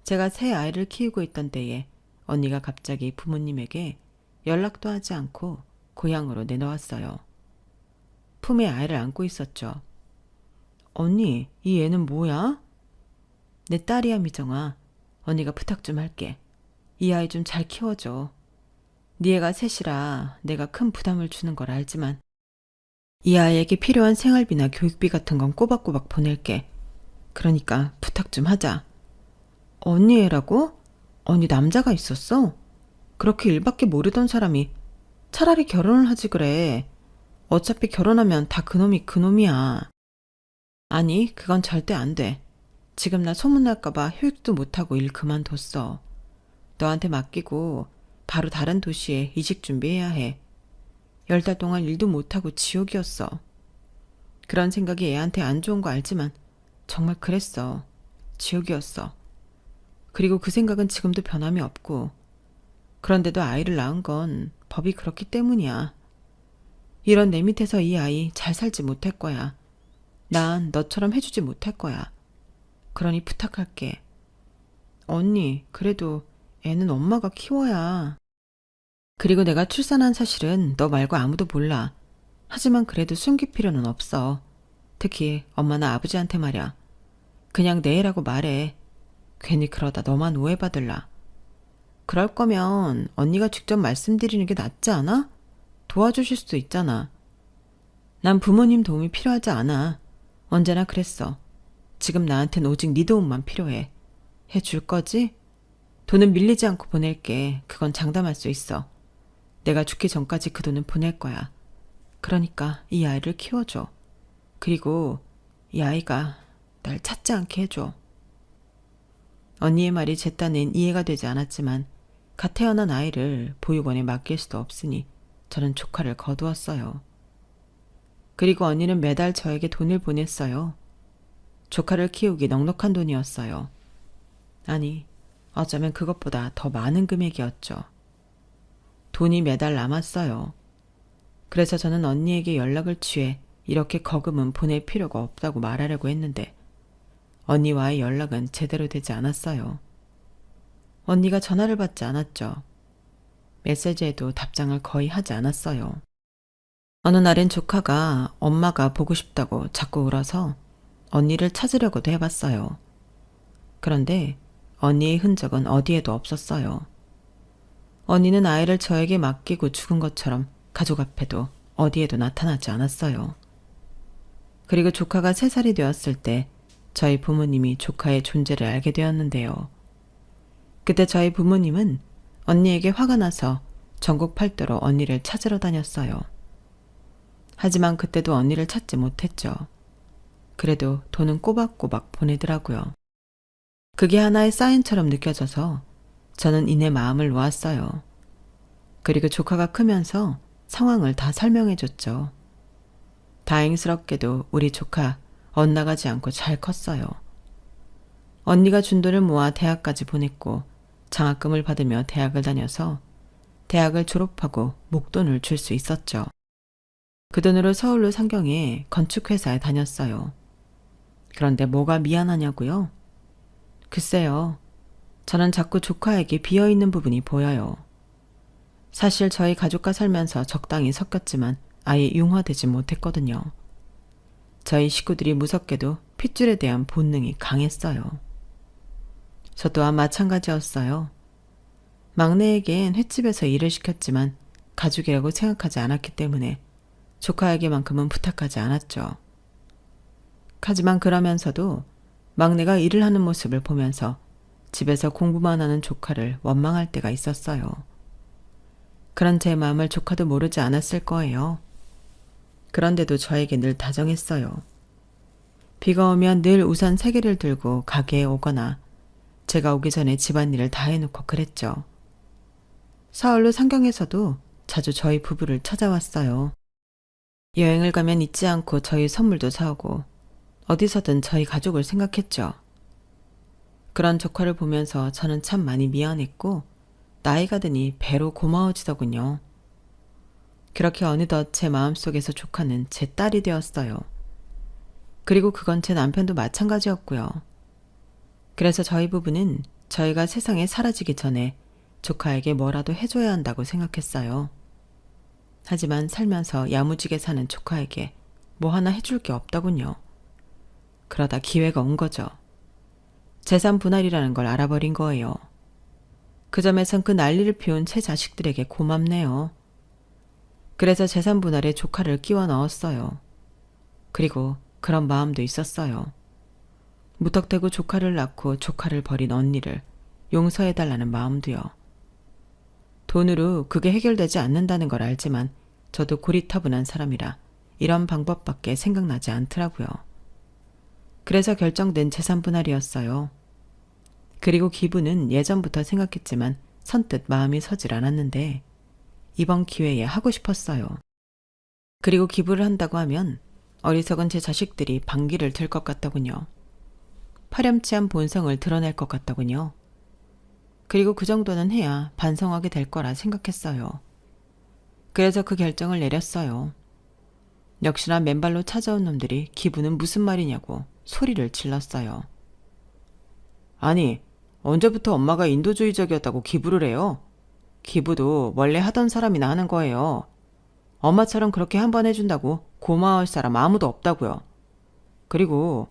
제가 새 아이를 키우고 있던 때에 언니가 갑자기 부모님에게 연락도 하지 않고 고향으로 내놓았어요. 품에 아이를 안고 있었죠. 언니, 이 애는 뭐야? 내 딸이야, 미정아. 언니가 부탁 좀 할게. 이 아이 좀 잘 키워줘. 네 애가 셋이라 내가 큰 부담을 주는 걸 알지만 이 아이에게 필요한 생활비나 교육비 같은 건 꼬박꼬박 보낼게. 그러니까 부탁 좀 하자. 언니 애라고? 언니 남자가 있었어? 그렇게 일밖에 모르던 사람이 차라리 결혼을 하지 그래. 어차피 결혼하면 다 그놈이 그놈이야. 아니, 그건 절대 안 돼. 지금 나 소문날까봐 휴익도 못하고 일 그만뒀어. 너한테 맡기고 바로 다른 도시에 이직 준비해야 해. 10달 동안 일도 못하고 지옥이었어. 그런 생각이 애한테 안 좋은 거 알지만 정말 그랬어. 지옥이었어. 그리고 그 생각은 지금도 변함이 없고 그런데도 아이를 낳은 건 법이 그렇기 때문이야. 이런 내 밑에서 이 아이 잘 살지 못할 거야. 난 너처럼 해주지 못할 거야. 그러니 부탁할게. 언니, 그래도 애는 엄마가 키워야. 그리고 내가 출산한 사실은 너 말고 아무도 몰라. 하지만 그래도 숨길 필요는 없어. 특히 엄마나 아버지한테 말이야. 그냥 내 애라고 말해. 괜히 그러다 너만 오해받을라. 그럴 거면 언니가 직접 말씀드리는 게 낫지 않아? 도와주실 수도 있잖아. 난 부모님 도움이 필요하지 않아. 언제나 그랬어. 지금 나한텐 오직 네 도움만 필요해. 해줄 거지? 돈은 밀리지 않고 보낼게. 그건 장담할 수 있어. 내가 죽기 전까지 그 돈은 보낼 거야. 그러니까 이 아이를 키워줘. 그리고 이 아이가 날 찾지 않게 해줘. 언니의 말이 제 딴엔 이해가 되지 않았지만 갓 태어난 아이를 보육원에 맡길 수도 없으니 저는 조카를 거두었어요. 그리고 언니는 매달 저에게 돈을 보냈어요. 조카를 키우기 넉넉한 돈이었어요. 아니, 어쩌면 그것보다 더 많은 금액이었죠. 돈이 매달 남았어요. 그래서 저는 언니에게 연락을 취해 이렇게 거금은 보낼 필요가 없다고 말하려고 했는데 언니와의 연락은 제대로 되지 않았어요. 언니가 전화를 받지 않았죠. 메시지에도 답장을 거의 하지 않았어요. 어느 날엔 조카가 엄마가 보고 싶다고 자꾸 울어서 언니를 찾으려고도 해봤어요. 그런데 언니의 흔적은 어디에도 없었어요. 언니는 아이를 저에게 맡기고 죽은 것처럼 가족 앞에도 어디에도 나타나지 않았어요. 그리고 조카가 3살이 되었을 때 저희 부모님이 조카의 존재를 알게 되었는데요. 그때 저희 부모님은 언니에게 화가 나서 전국 팔도로 언니를 찾으러 다녔어요. 하지만 그때도 언니를 찾지 못했죠. 그래도 돈은 꼬박꼬박 보내더라고요. 그게 하나의 사인처럼 느껴져서 저는 이내 마음을 놓았어요. 그리고 조카가 크면서 상황을 다 설명해줬죠. 다행스럽게도 우리 조카 엇나가지 않고 잘 컸어요. 언니가 준 돈을 모아 대학까지 보냈고 장학금을 받으며 대학을 다녀서 대학을 졸업하고 목돈을 줄 수 있었죠. 그 돈으로 서울로 상경해 건축회사에 다녔어요. 그런데 뭐가 미안하냐고요? 글쎄요. 저는 자꾸 조카에게 비어있는 부분이 보여요. 사실 저희 가족과 살면서 적당히 섞였지만 아예 융화되지 못했거든요. 저희 식구들이 무섭게도 핏줄에 대한 본능이 강했어요. 저 또한 마찬가지였어요. 막내에겐 횟집에서 일을 시켰지만 가족이라고 생각하지 않았기 때문에 조카에게만큼은 부탁하지 않았죠. 하지만 그러면서도 막내가 일을 하는 모습을 보면서 집에서 공부만 하는 조카를 원망할 때가 있었어요. 그런 제 마음을 조카도 모르지 않았을 거예요. 그런데도 저에게 늘 다정했어요. 비가 오면 늘 우산 3개를 들고 가게에 오거나 제가 오기 전에 집안일을 다 해놓고 그랬죠. 서울로 상경에서도 자주 저희 부부를 찾아왔어요. 여행을 가면 잊지 않고 저희 선물도 사오고 어디서든 저희 가족을 생각했죠. 그런 조카를 보면서 저는 참 많이 미안했고 나이가 드니 배로 고마워지더군요. 그렇게 어느덧 제 마음속에서 조카는 제 딸이 되었어요. 그리고 그건 제 남편도 마찬가지였고요. 그래서 저희 부부는 저희가 세상에 사라지기 전에 조카에게 뭐라도 해줘야 한다고 생각했어요. 하지만 살면서 야무지게 사는 조카에게 뭐 하나 해줄 게 없더군요. 그러다 기회가 온 거죠. 재산 분할이라는 걸 알아버린 거예요. 그 점에선 그 난리를 피운 제 자식들에게 고맙네요. 그래서 재산 분할에 조카를 끼워 넣었어요. 그리고 그런 마음도 있었어요. 무턱대고 조카를 낳고 조카를 버린 언니를 용서해달라는 마음도요. 돈으로 그게 해결되지 않는다는 걸 알지만 저도 고리타분한 사람이라 이런 방법밖에 생각나지 않더라고요. 그래서 결정된 재산 분할이었어요. 그리고 기부는 예전부터 생각했지만 선뜻 마음이 서질 않았는데 이번 기회에 하고 싶었어요. 그리고 기부를 한다고 하면 어리석은 제 자식들이 반기를 들 것 같더군요. 파렴치한 본성을 드러낼 것 같더군요. 그리고 그 정도는 해야 반성하게 될 거라 생각했어요. 그래서 그 결정을 내렸어요. 역시나 맨발로 찾아온 놈들이 기부는 무슨 말이냐고 소리를 질렀어요. 아니, 언제부터 엄마가 인도주의적이었다고 기부를 해요? 기부도 원래 하던 사람이나 하는 거예요. 엄마처럼 그렇게 한 번 해준다고 고마워할 사람 아무도 없다고요. 그리고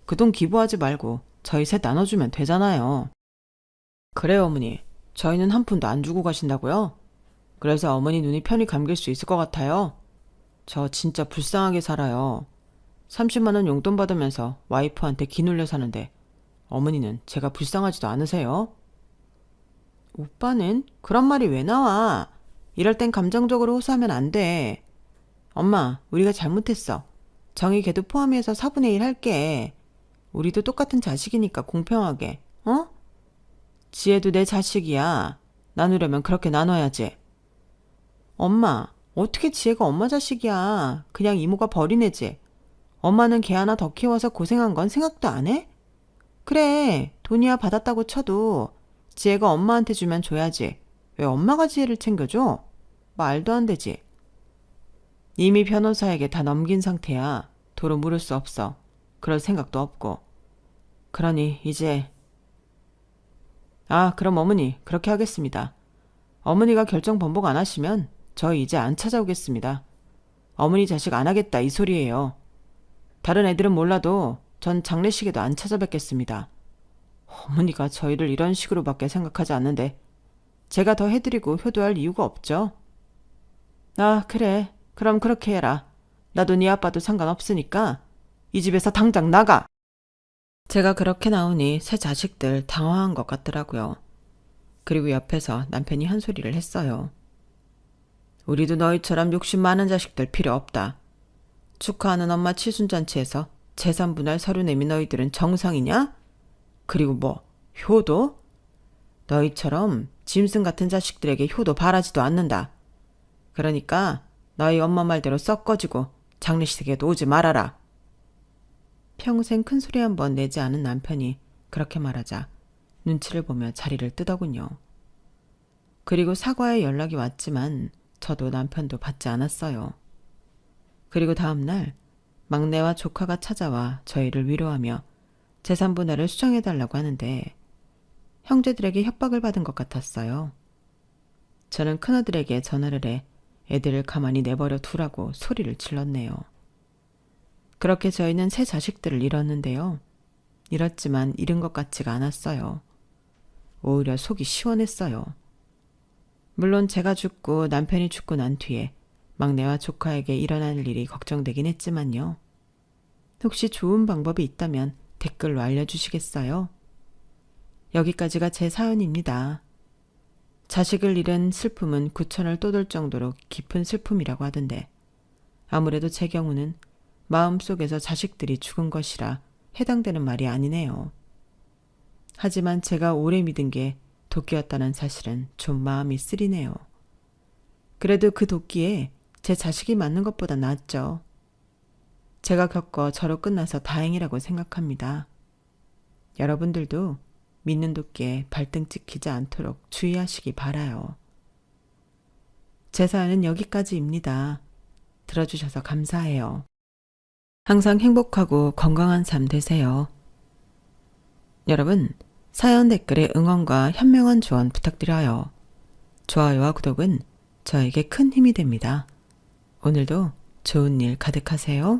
그 돈 기부하지 말고 저희 셋 나눠주면 되잖아요. 그래요, 어머니. 저희는 한 푼도 안 주고 가신다고요? 그래서 어머니 눈이 편히 감길 수 있을 것 같아요. 저 진짜 불쌍하게 살아요. 30만 원 용돈 받으면서 와이프한테 기눌려 사는데 어머니는 제가 불쌍하지도 않으세요? 오빠는 그런 말이 왜 나와? 이럴 땐 감정적으로 호소하면 안 돼. 엄마, 우리가 잘못했어. 정희 걔도 포함해서 4분의 1 할게. 우리도 똑같은 자식이니까 공평하게, 어? 지혜도 내 자식이야. 나누려면 그렇게 나눠야지. 엄마, 어떻게 지혜가 엄마 자식이야. 그냥 이모가 버린 애지. 엄마는 걔 하나 더 키워서 고생한 건 생각도 안 해? 그래, 돈이야 받았다고 쳐도 지혜가 엄마한테 주면 줘야지. 왜 엄마가 지혜를 챙겨줘? 말도 안 되지. 이미 변호사에게 다 넘긴 상태야. 도로 물을 수 없어. 그럴 생각도 없고. 그러니 이제... 그럼 어머니 그렇게 하겠습니다. 어머니가 결정 번복 안 하시면 저 이제 안 찾아오겠습니다. 어머니 자식 안 하겠다 이 소리예요. 다른 애들은 몰라도 전 장례식에도 안 찾아뵙겠습니다. 어머니가 저희를 이런 식으로밖에 생각하지 않는데 제가 더 해드리고 효도할 이유가 없죠. 그래. 그럼 그렇게 해라. 나도 네 아빠도 상관없으니까 이 집에서 당장 나가. 제가 그렇게 나오니 새 자식들 당황한 것 같더라고요. 그리고 옆에서 남편이 한 소리를 했어요. 우리도 너희처럼 욕심 많은 자식들 필요 없다. 축하하는 엄마 칠순잔치에서 재산 분할 서류 내민 너희들은 정상이냐? 그리고 뭐 효도? 너희처럼 짐승 같은 자식들에게 효도 바라지도 않는다. 그러니까 너희 엄마 말대로 썩 꺼지고 장례식에도 오지 말아라. 평생 큰 소리 한 번 내지 않은 남편이 그렇게 말하자 눈치를 보며 자리를 뜨더군요. 그리고 사과의 연락이 왔지만 저도 남편도 받지 않았어요. 그리고 다음날 막내와 조카가 찾아와 저희를 위로하며 재산 분할을 수정해달라고 하는데 형제들에게 협박을 받은 것 같았어요. 저는 큰아들에게 전화를 해 애들을 가만히 내버려 두라고 소리를 질렀네요. 그렇게 저희는 새 자식들을 잃었는데요. 잃었지만 잃은 것 같지가 않았어요. 오히려 속이 시원했어요. 물론 제가 죽고 남편이 죽고 난 뒤에 막내와 조카에게 일어날 일이 걱정되긴 했지만요. 혹시 좋은 방법이 있다면 댓글로 알려주시겠어요? 여기까지가 제 사연입니다. 자식을 잃은 슬픔은 구천을 떠돌 정도로 깊은 슬픔이라고 하던데 아무래도 제 경우는 마음속에서 자식들이 죽은 것이라 해당되는 말이 아니네요. 하지만 제가 오래 믿은 게 도끼였다는 사실은 좀 마음이 쓰리네요. 그래도 그 도끼에 제 자식이 맞는 것보다 낫죠. 제가 겪어 저로 끝나서 다행이라고 생각합니다. 여러분들도 믿는 도끼에 발등 찍히지 않도록 주의하시기 바라요. 제 사연은 여기까지입니다. 들어주셔서 감사해요. 항상 행복하고 건강한 삶 되세요. 여러분, 사연 댓글에 응원과 현명한 조언 부탁드려요. 좋아요와 구독은 저에게 큰 힘이 됩니다. 오늘도 좋은 일 가득하세요.